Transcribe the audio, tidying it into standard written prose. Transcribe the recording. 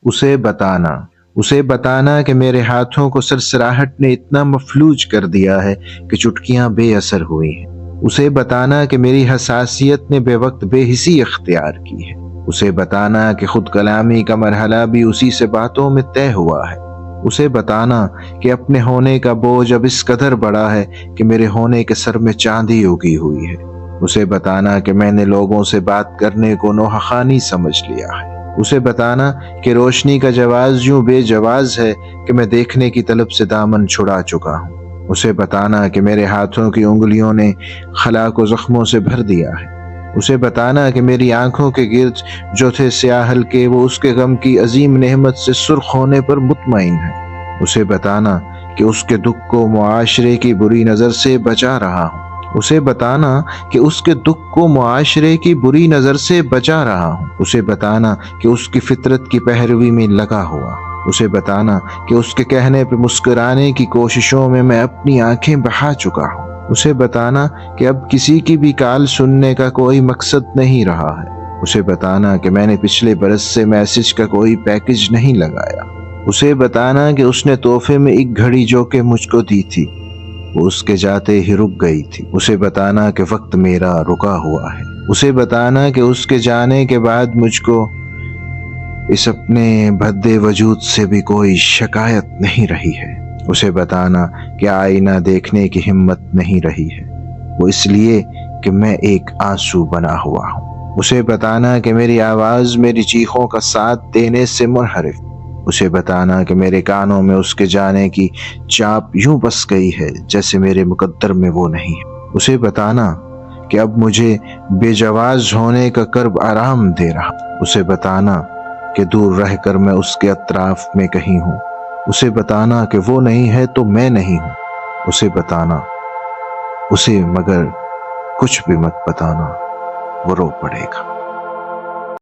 اسے بتانا کہ میرے ہاتھوں کو سرسراہٹ نے اتنا مفلوج کر دیا ہے کہ چٹکیاں بے اثر ہوئی ہیں۔ اسے بتانا کہ میری حساسیت نے بے وقت بے حسی اختیار کی ہے۔ اسے بتانا کہ خود کلامی کا مرحلہ بھی اسی سے باتوں میں طے ہوا ہے۔ اسے بتانا کہ اپنے ہونے کا بوجھ اب اس قدر بڑا ہے کہ میرے ہونے کے سر میں چاندی اگی ہوئی ہے۔ اسے بتانا کہ میں نے لوگوں سے بات کرنے کو نوحہ خوانی سمجھ لیا ہے۔ اسے بتانا کہ روشنی کا جواز یوں بے جواز ہے کہ میں دیکھنے کی طلب سے دامن چھڑا چکا ہوں۔ اسے بتانا کہ میرے ہاتھوں کی انگلیوں نے خلا کو زخموں سے بھر دیا ہے۔ اسے بتانا کہ میری آنکھوں کے گرد جو تھے سیاہ حلقے وہ اس کے غم کی عظیم نعمت سے سرخ ہونے پر مطمئن ہے۔ اسے بتانا کہ اس کے دکھ کو معاشرے کی بری نظر سے بچا رہا ہوں۔ اسے بتانا کہ اس کے دکھ کو معاشرے کی بری نظر سے بچا رہا ہوں۔ اسے بتانا کہ اس کی فطرت کی پیروی میں لگا ہوا۔ اسے بتانا کہ اس کے کہنے پہ مسکرانے کی کوششوں میں میں اپنی آنکھیں بہا چکا ہوں۔ اسے بتانا کہ اب کسی کی بھی کال سننے کا کوئی مقصد نہیں رہا ہے۔ اسے بتانا کہ میں نے پچھلے برس سے میسج کا کوئی پیکج نہیں لگایا۔ اسے بتانا کہ اس نے تحفے میں ایک گھڑی جو کہ مجھ کو دی تھی وہ اس کے جاتے ہی رک گئی تھی۔ اسے بتانا کہ وقت میرا رکا ہوا ہے۔ اسے بتانا کہ اس کے جانے کے بعد مجھ کو اس اپنے بھدے وجود سے بھی کوئی شکایت نہیں رہی ہے۔ اسے بتانا کہ آئینہ دیکھنے کی ہمت نہیں رہی ہے، وہ اس لیے کہ میں ایک آنسو بنا ہوا ہوں۔ اسے بتانا کہ میری آواز میری چیخوں کا ساتھ دینے سے منحرف۔ اسے بتانا کہ میرے کانوں میں اس کے جانے کی چاپ یوں بس گئی ہے جیسے میرے مقدر میں وہ نہیں ہے۔ اسے بتانا کہ اب مجھے بے جواز ہونے کا کرب آرام دے رہا۔ اسے بتانا کہ دور رہ کر میں اس کے اطراف میں کہیں ہوں۔ اسے بتانا کہ وہ نہیں ہے تو میں نہیں ہوں۔ اسے بتانا، اسے مگر کچھ بھی مت بتانا، وہ رو پڑے گا۔